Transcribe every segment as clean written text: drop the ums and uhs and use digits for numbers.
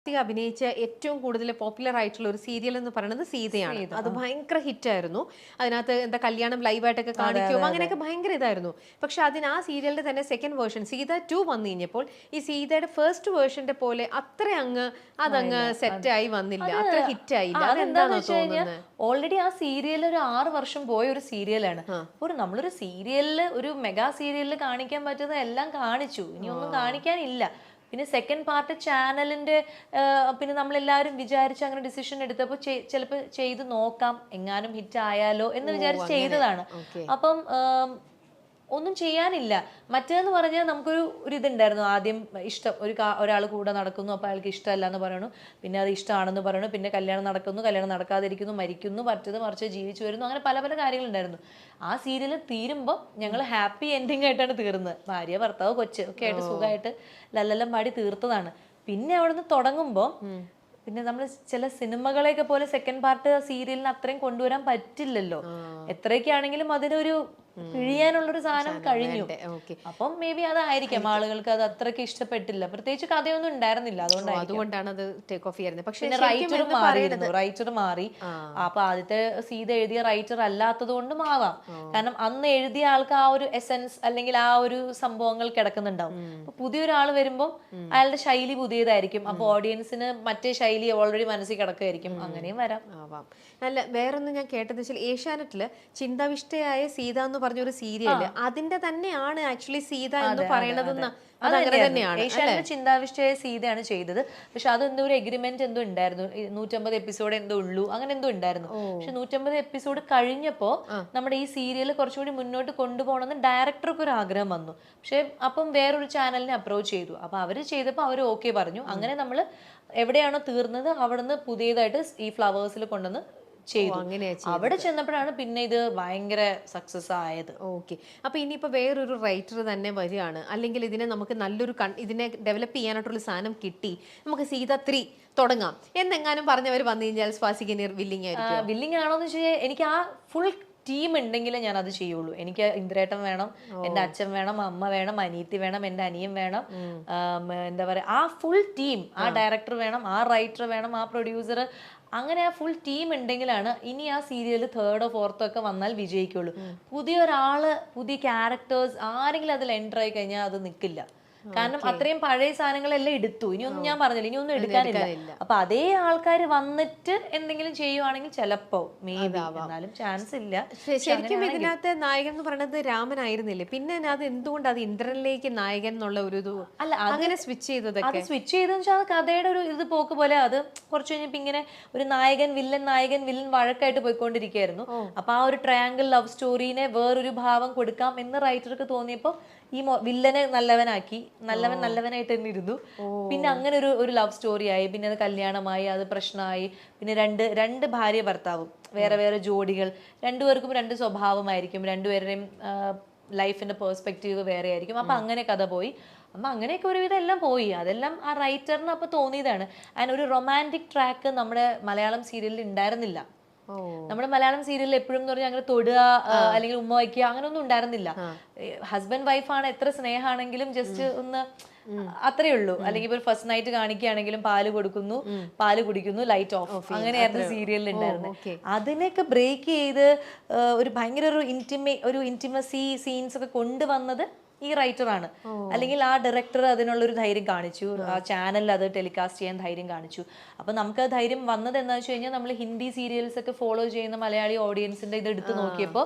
അഭിനയിച്ച ഏറ്റവും കൂടുതൽ പോപ്പുലർ ആയിട്ടുള്ള ഒരു സീരിയൽ എന്ന് പറയുന്നത് സീതയാണ്. അത് ഭയങ്കര ഹിറ്റായിരുന്നു. അതിനകത്ത് എന്താ കല്യാണം ലൈവായിട്ടൊക്കെ കാണിക്കും അങ്ങനെയൊക്കെ ഭയങ്കര ഇതായിരുന്നു. പക്ഷെ ആ സീരിയലിന്റെ തന്നെ സെക്കൻഡ് വേർഷൻ സീത 2 വന്നു കഴിഞ്ഞപ്പോൾ ഈ സീതയുടെ ഫസ്റ്റ് വേർഷന്റെ പോലെ അതങ്ങ് സെറ്റായി വന്നില്ല, അത്ര ഹിറ്റ് ആയില്ല. അതെന്താണോ തോന്നുന്നത്? ഓൾറെഡി ആ സീരിയൽ ഒരു 6 വർഷം പോയ ഒരു സീരിയലാണ്. ഒരു നമ്മളൊരു സീരിയലില് ഒരു മെഗാ സീരിയലിൽ കാണിക്കാൻ പറ്റുന്ന എല്ലാം കാണിച്ചു, ഇനി ഒന്നും കാണിക്കാനില്ല. പിന്നെ സെക്കൻഡ് പാർട്ട് ചാനലിന്റെ പിന്നെ നമ്മളെല്ലാവരും വിചാരിച്ച് അങ്ങനെ ഡിസിഷൻ എടുത്തപ്പോൾ ചിലപ്പോൾ ചെയ്ത് നോക്കാം, എങ്ങാനും ഹിറ്റ് ആയാലോ എന്ന് വിചാരിച്ച് ചെയ്തതാണ്. അപ്പം ഒന്നും ചെയ്യാനില്ല. മറ്റേന്ന് പറഞ്ഞാൽ നമുക്കൊരു ഇതുണ്ടായിരുന്നു. ആദ്യം ഇഷ്ടം ഒരാൾ കൂടെ നടക്കുന്നു, അപ്പോൾ അയാൾക്ക് ഇഷ്ടമല്ല എന്ന് പറയണു, പിന്നെ അത് ഇഷ്ടമാണെന്ന് പറയണു, പിന്നെ കല്യാണം നടക്കുന്നു, കല്യാണം നടക്കാതിരിക്കുന്നു, മരിക്കുന്നു, മറിച്ച് ജീവിച്ചു വരുന്നു, അങ്ങനെ പല പല കാര്യങ്ങളുണ്ടായിരുന്നു. ആ സീരിയൽ തീരുമ്പോൾ ഞങ്ങൾ ഹാപ്പി എൻഡിങ് ആയിട്ടാണ് തീർന്നത്. ഭാര്യ ഭർത്താവ് കൊച്ച് ഒക്കെ ആയിട്ട് സുഖമായിട്ട് ലല്ലെല്ലാം പാടി തീർത്തതാണ്. പിന്നെ അവിടെ നിന്ന് തുടങ്ങുമ്പോൾ പിന്നെ നമ്മൾ ചില സിനിമകളെയൊക്കെ പോലെ സെക്കൻഡ് പാർട്ട് സീരിയലിന് അത്രയും കൊണ്ടുവരാൻ പറ്റില്ലല്ലോ. എത്രയൊക്കെയാണെങ്കിലും അതിനൊരു പിഴിയാനുള്ളൊരു സാധനം കഴിഞ്ഞു. അപ്പം മേ ബി അതായിരിക്കാം ആളുകൾക്ക് അത് അത്രയ്ക്ക് ഇഷ്ടപ്പെട്ടില്ല. പ്രത്യേകിച്ച് കഥയൊന്നും ഉണ്ടായിരുന്നില്ല, അതുകൊണ്ടാണ് അത് ടേക്ക് ഓഫ് ചെയ്യുന്നത്. പക്ഷേ റൈറ്റർ മാറി. അപ്പൊ ആദ്യത്തെ സീത എഴുതിയ റൈറ്റർ അല്ലാത്തത് കൊണ്ടും ആവാം. കാരണം അന്ന് എഴുതിയ ആൾക്ക് ആ ഒരു എസെൻസ് അല്ലെങ്കിൽ ആ ഒരു സംഭവങ്ങൾ കിടക്കുന്നുണ്ടാവും. അപ്പൊ പുതിയൊരാൾ വരുമ്പോൾ അയാളുടെ ശൈലി പുതിയതായിരിക്കും. അപ്പൊ ഓഡിയൻസിന് മറ്റേ ശൈലി ഓൾറെഡി മനസ്സിൽ കിടക്കുമായിരിക്കും. അങ്ങനെയും വരാം. അല്ല, വേറൊന്നും ഞാൻ കേട്ടത് വെച്ചാൽ ഏഷ്യാനെറ്റില് ചിന്താവിഷ്ടയായ സീത എന്ന് പറഞ്ഞൊരു സീരിയല് അതിന്റെ തന്നെയാണ് ആക്ച്വലി സീത എന്ന് പറയണതെന്ന്. ഏഷ്യാനെറ്റ് ചിന്താവിഷ്ടയായ സീതയാണ് ചെയ്തത്. പക്ഷെ അതെന്തോ ഒരു എഗ്രിമെന്റ് എന്തോ ഉണ്ടായിരുന്നു, 150 എപ്പിസോഡ് എന്തോ ഉള്ളൂ, അങ്ങനെ എന്തോ ഉണ്ടായിരുന്നു. പക്ഷെ 150 എപ്പിസോഡ് കഴിഞ്ഞപ്പോ നമ്മുടെ ഈ സീരിയൽ കുറച്ചുകൂടി മുന്നോട്ട് കൊണ്ടുപോകണമെന്ന് ഡയറക്ടർക്ക് ഒരു ആഗ്രഹം വന്നു. പക്ഷെ അപ്പം വേറൊരു ചാനലിനെ അപ്രോച്ച് ചെയ്തു. അപ്പൊ അവര് ചെയ്തപ്പോൾ അവർ ഓക്കെ പറഞ്ഞു. അങ്ങനെ നമ്മൾ എവിടെയാണോ തീർന്നത് അവിടുന്ന് പുതിയതായിട്ട് ഈ ഫ്ലവേഴ്സിൽ കൊണ്ടുവന്ന് ചെയ്തു. അവിടെ ചെന്നപ്പോഴാണ് പിന്നെ ഇത് ഭയങ്കര സക്സസ് ആയത്. ഓക്കെ. അപ്പൊ ഇനിയിപ്പോ വേറൊരു റൈറ്റർ തന്നെ വരികയാണ്, അല്ലെങ്കിൽ ഇതിനെ നമുക്ക് നല്ലൊരു ഇതിനെ ഡെവലപ്പ് ചെയ്യാനായിട്ടുള്ള സാധനം കിട്ടി, നമുക്ക് സീത 3 തുടങ്ങാം എന്നെങ്ങാനും പറഞ്ഞവർ വന്നു കഴിഞ്ഞാൽ സ്വാസിക വില്ലിങ് ആയിരിക്കും? വില്ലിങ് ആണോന്ന് വെച്ചാൽ എനിക്ക് ആ ഫുൾ ടീം ഉണ്ടെങ്കിലേ ഞാൻ അത് ചെയ്യുള്ളൂ. എനിക്ക് ഇന്ദ്രേട്ടൻ വേണം, എൻ്റെ അച്ഛൻ വേണം, അമ്മ വേണം, അനിയത്തി വേണം, എൻ്റെ അനിയൻ വേണം, എന്താ പറയാ, ആ ഫുൾ ടീം, ആ ഡയറക്ടർ വേണം, ആ റൈറ്റർ വേണം, ആ പ്രൊഡ്യൂസർ, അങ്ങനെ ആ ഫുൾ ടീം ഉണ്ടെങ്കിലാണ് ഇനി ആ സീരിയൽ 3rd or 4th ഒക്കെ വന്നാൽ വിജയിക്കുള്ളൂ. പുതിയ ക്യാരക്ടേഴ്സ് ആരെങ്കിലും അതിൽ എൻ്റർ ആയി കഴിഞ്ഞാൽ അത് നിൽക്കില്ല. കാരണം അത്രയും പഴയ സാധനങ്ങളെല്ലാം എടുത്തു, ഇനിയൊന്നും ഞാൻ പറഞ്ഞില്ല, ഇനിയൊന്നും എടുക്കാനില്ല. അപ്പൊ അതേ ആൾക്കാർ വന്നിട്ട് എന്തെങ്കിലും ചെയ്യുവാണെങ്കിൽ ചിലപ്പോ മേ ബി, എന്നാലും ചാൻസ് ഇല്ല. ശരിക്കും ഇതിനകത്ത് നായകൻ എന്ന് പറയുന്നത് രാമനായിരുന്നില്ലേ? പിന്നെ അത് എന്തുകൊണ്ട് അത് ഇന്ദ്രനിലേക്ക് നായകൻ എന്നുള്ള ഒരു അല്ല അങ്ങനെ സ്വിച്ച് ചെയ്തത്? അത് സ്വിച്ച് ചെയ്തെന്ന് വെച്ചാൽ അത് കഥയുടെ ഒരു ഇത് പോക്ക് പോലെ. അത് കുറച്ച് കഴിഞ്ഞപ്പോ ഇങ്ങനെ ഒരു നായകൻ വില്ലൻ വഴക്കായിട്ട് പോയിക്കൊണ്ടിരിക്കുകയായിരുന്നു. അപ്പൊ ആ ഒരു ട്രയാങ്കിൾ ലവ് സ്റ്റോറീനെ വേറൊരു ഭാവം കൊടുക്കാം എന്ന് റൈറ്റർക്ക് തോന്നിയപ്പോ ഈ വില്ലനെ നല്ലവനായിട്ട് തന്നെ ഇരുന്നു. പിന്നെ അങ്ങനെ ഒരു ലവ് സ്റ്റോറി ആയി, പിന്നെ അത് കല്യാണമായി, അത് പ്രശ്നമായി. പിന്നെ രണ്ട് ഭാര്യ ഭർത്താവും വേറെ വേറെ ജോഡികൾ, രണ്ടുപേർക്കും രണ്ട് സ്വഭാവമായിരിക്കും, രണ്ടുപേരുടെയും ലൈഫിന്റെ പേഴ്സ്പെക്റ്റീവ് വേറെ ആയിരിക്കും. അപ്പൊ അങ്ങനെ കഥ പോയി. അപ്പൊ അങ്ങനെയൊക്കെ ഒരുവിധം എല്ലാം പോയി. അതെല്ലാം ആ റൈറ്ററിന് അപ്പൊ തോന്നിയതാണ്. ആൻഡ് ഒരു റൊമാൻറ്റിക് ട്രാക്ക് നമ്മുടെ മലയാളം സീരിയലിൽ ഉണ്ടായിരുന്നില്ല. നമ്മുടെ മലയാളം സീരിയലിൽ എപ്പോഴും എന്ന് പറഞ്ഞാൽ അങ്ങനെ തൊടുക അല്ലെങ്കിൽ ഉമ്മ വയ്ക്കുക അങ്ങനെയൊന്നും ഉണ്ടായിരുന്നില്ല. ഹസ്ബൻഡ് വൈഫാണ്, എത്ര സ്നേഹമാണെങ്കിലും ജസ്റ്റ് ഒന്ന് അത്രേ ഉള്ളൂ. അല്ലെങ്കിൽ ഇപ്പൊ ഫസ്റ്റ് നൈറ്റ് കാണിക്കുകയാണെങ്കിലും പാല് കൊടുക്കുന്നു, പാല് കുടിക്കുന്നു, ലൈറ്റ് ഓഫ്, അങ്ങനെയായിരുന്നു സീരിയലിൽ ഉണ്ടായിരുന്നത്. അതിനെയൊക്കെ ബ്രേക്ക് ചെയ്ത് ഒരു ഭയങ്കര ഒരു ഇന്റിമസി സീൻസ് ഒക്കെ കൊണ്ടുവന്നത് ഈ റൈറ്ററാണ്. അല്ലെങ്കിൽ ആ ഡയറക്ടർ അതിനുള്ളൊരു ധൈര്യം കാണിച്ചു, ആ ചാനലിൽ അത് ടെലികാസ്റ്റ് ചെയ്യാൻ ധൈര്യം കാണിച്ചു. അപ്പൊ നമുക്ക് ധൈര്യം വന്നത് എന്താ വെച്ച് കഴിഞ്ഞാൽ നമ്മൾ ഹിന്ദി സീരിയൽസ് ഒക്കെ ഫോളോ ചെയ്യുന്ന മലയാളി ഓഡിയൻസിന്റെ ഇത് എടുത്ത് നോക്കിയപ്പോ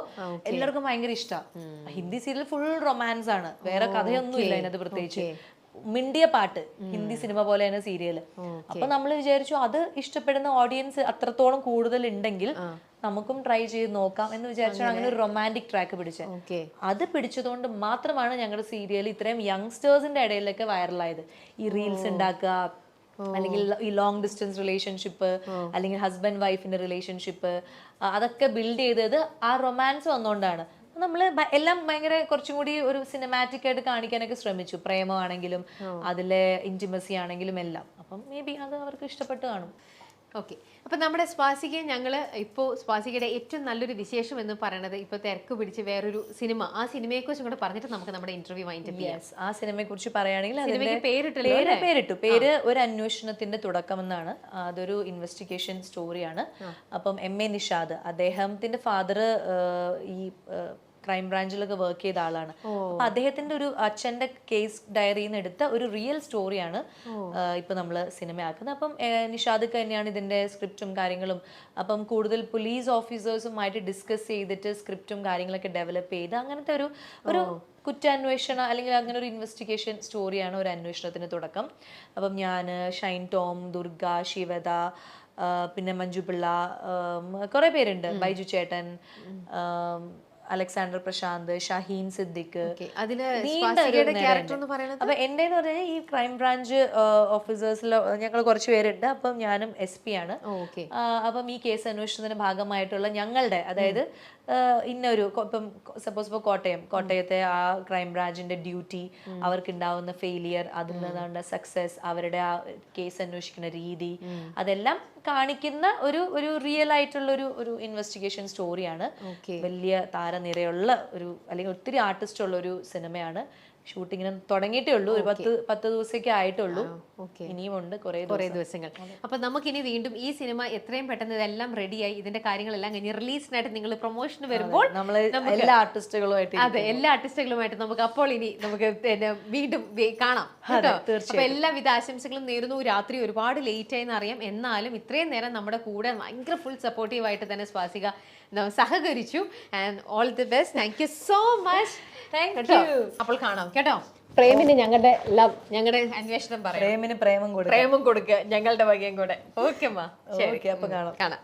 എല്ലാവർക്കും ഭയങ്കര ഇഷ്ടമാണ്. ഹിന്ദി സീരിയൽ ഫുൾ റൊമാൻസ് ആണ്, വേറെ കഥയൊന്നും ഇല്ല അതിനകത്ത്. പ്രത്യേകിച്ച് മിണ്ടിയ പാട്ട്, ഹിന്ദി സിനിമ പോലെയാണ് സീരിയൽ. അപ്പൊ നമ്മൾ വിചാരിച്ചു അത് ഇഷ്ടപ്പെടുന്ന ഓഡിയൻസ് അത്രത്തോളം കൂടുതൽ ഉണ്ടെങ്കിൽ നമുക്കും ട്രൈ ചെയ്ത് നോക്കാം എന്ന് വിചാരിച്ചാണ് അങ്ങനെ ഒരു റൊമാൻറ്റിക് ട്രാക്ക് പിടിച്ചത്. അത് പിടിച്ചതുകൊണ്ട് മാത്രമാണ് ഞങ്ങളുടെ സീരിയൽ ഇത്രയും യങ്സ്റ്റേഴ്സിന്റെ ഇടയിലൊക്കെ വൈറലായത്. ഈ റീൽസ് ഉണ്ടാക്കുക, അല്ലെങ്കിൽ ഈ ലോങ് ഡിസ്റ്റൻസ് റിലേഷൻഷിപ്പ്, അല്ലെങ്കിൽ ഹസ്ബൻഡ് വൈഫിന്റെ റിലേഷൻഷിപ്പ്, അതൊക്കെ ബിൽഡ് ചെയ്തത് ആ റൊമാൻസ് വന്നുകൊണ്ടാണ്. നമ്മൾ എല്ലാം ഭയങ്കര കുറച്ചും കൂടി ഒരു സിനിമാറ്റിക് ആയിട്ട് കാണിക്കാനൊക്കെ ശ്രമിച്ചു. പ്രേമമാണെങ്കിലും അതിലെ ഇന്റിമസി ആണെങ്കിലും എല്ലാം. അപ്പം മേ ബി അത് അവർക്ക് ഇഷ്ടപ്പെട്ട് കാണും. ഓക്കെ, അപ്പൊ നമ്മുടെ സ്വാസികയെ ഞങ്ങള് ഇപ്പോൾ സ്വാസികയുടെ ഏറ്റവും നല്ലൊരു വിശേഷം എന്ന് പറയുന്നത് ഇപ്പൊ തിരക്ക് പിടിച്ച് വേറൊരു സിനിമ, ആ സിനിമയെ കുറിച്ചും കൂടെ പറഞ്ഞിട്ട് നമുക്ക് നമ്മുടെ ഇന്റർവ്യൂ വൈൻഡപ്പ് ചെയ്യാം. ആ സിനിമയെ കുറിച്ച് പറയുകയാണെങ്കിൽ സിനിമയ്ക്ക് പേരിട്ടു. പേര് ഒരു അന്വേഷണത്തിന്റെ തുടക്കം എന്നാണ്. അതൊരു ഇൻവെസ്റ്റിഗേഷൻ സ്റ്റോറിയാണ്. അപ്പം MA നിഷാദ്, അദ്ദേഹത്തിന്റെ ഫാദർ ഈ ക്രൈം ബ്രാഞ്ചിലൊക്കെ വർക്ക് ചെയ്ത ആളാണ്. അപ്പൊ അദ്ദേഹത്തിന്റെ ഒരു അച്ഛന്റെ കേസ് ഡയറിയിൽ നിന്ന് എടുത്ത ഒരു റിയൽ സ്റ്റോറിയാണ് ഇപ്പൊ നമ്മള് സിനിമയാക്കുന്നത്. അപ്പം നിഷാദ് തന്നെയാണ് ഇതിന്റെ സ്ക്രിപ്റ്റും കാര്യങ്ങളും. അപ്പം കൂടുതൽ പോലീസ് ഓഫീസേഴ്സുമായിട്ട് ഡിസ്കസ് ചെയ്തിട്ട് സ്ക്രിപ്റ്റും കാര്യങ്ങളൊക്കെ ഡെവലപ്പ് ചെയ്ത് അങ്ങനത്തെ ഒരു കുറ്റാന്വേഷണ അല്ലെങ്കിൽ അങ്ങനെ ഒരു ഇൻവെസ്റ്റിഗേഷൻ സ്റ്റോറിയാണ് ഒരു അന്വേഷണത്തിന് തുടക്കം. അപ്പം ഞാൻ, ഷൈൻ ടോം, ദുർഗ, ശിവദ, പിന്നെ മഞ്ജു പിള്ള, കുറെ പേരുണ്ട്, ബൈജു ചേട്ടൻ, അലക്സാണ്ടർ പ്രശാന്ത്, ഷഹീൻ സിദ്ദിഖ്. അപ്പൊ എന്റെ എന്ന് പറഞ്ഞാൽ ഈ ക്രൈം ബ്രാഞ്ച് ഓഫീസേഴ്സിൽ ഞങ്ങൾ കുറച്ച് പേരുണ്ട്. അപ്പം ഞാനും SP ആണ്. അപ്പം ഈ കേസ് അന്വേഷണത്തിന്റെ ഭാഗമായിട്ടുള്ള ഞങ്ങളുടെ, അതായത് ഇന്നൊരു ഇപ്പം സപ്പോസ് ഇപ്പോൾ കോട്ടയത്തെ ആ ക്രൈം ബ്രാഞ്ചിന്റെ ഡ്യൂട്ടി, അവർക്ക് ഉണ്ടാവുന്ന ഫെയിലിയർ, അതിൽ നിന്നുള്ള സക്സസ്, അവരുടെ ആ കേസ് അന്വേഷിക്കുന്ന രീതി, അതെല്ലാം കാണിക്കുന്ന ഒരു റിയൽ ആയിട്ടുള്ള ഒരു ഇൻവെസ്റ്റിഗേഷൻ സ്റ്റോറിയാണ്. വലിയ താരനിരയുള്ള ഒരു, അല്ലെങ്കിൽ ഒത്തിരി ആർട്ടിസ്റ്റ് ഉള്ള ഒരു സിനിമയാണ്. ഷൂട്ടിങ്ങിന് തുടങ്ങിയിട്ടേ ഉള്ളൂ, ഒരു 10 ദിവസമൊക്കെ ആയിട്ടുള്ളൂ. ഇനിയുമുണ്ട് കുറെ ദിവസങ്ങൾ. അപ്പൊ നമുക്കിനി വീണ്ടും ഈ സിനിമ എത്രയും പെട്ടെന്ന് ഇതെല്ലാം റെഡിയായി, ഇതിന്റെ കാര്യങ്ങളെല്ലാം കഴിഞ്ഞ് റിലീസിനായിട്ട് നിങ്ങൾ പ്രൊമോഷന് വരുമ്പോൾ എല്ലാ ആർട്ടിസ്റ്റുകളുമായിട്ട്, അതെ, എല്ലാ ആർട്ടിസ്റ്റുകളുമായിട്ട് നമുക്ക് അപ്പോൾ ഇനി നമുക്ക് വീണ്ടും കാണാം കേട്ടോ. അപ്പൊ എല്ലാവിധ ആശംസകളും നേരുന്നു. രാത്രി ഒരുപാട് ലേറ്റ് ആയെന്ന് അറിയാം, എന്നാലും ഇത്രയും നേരം നമ്മുടെ കൂടെ ഭയങ്കര ഫുൾ സപ്പോർട്ടീവ് ആയിട്ട് തന്നെ സ്വാസിക സഹകരിച്ചു. And all the best. Thank you so much. അപ്പോൾ കാണാം കേട്ടോ. പ്രേമിന് ഞങ്ങളുടെ ലവ്, ഞങ്ങളുടെ അന്വേഷണം പറയാം. പ്രേമിന് പ്രേമം കൊടുക്കുക ഞങ്ങളുടെ വകയും കൂടെ. ഓക്കെ അമ്മ, ശരി, അപ്പൊ കാണാം.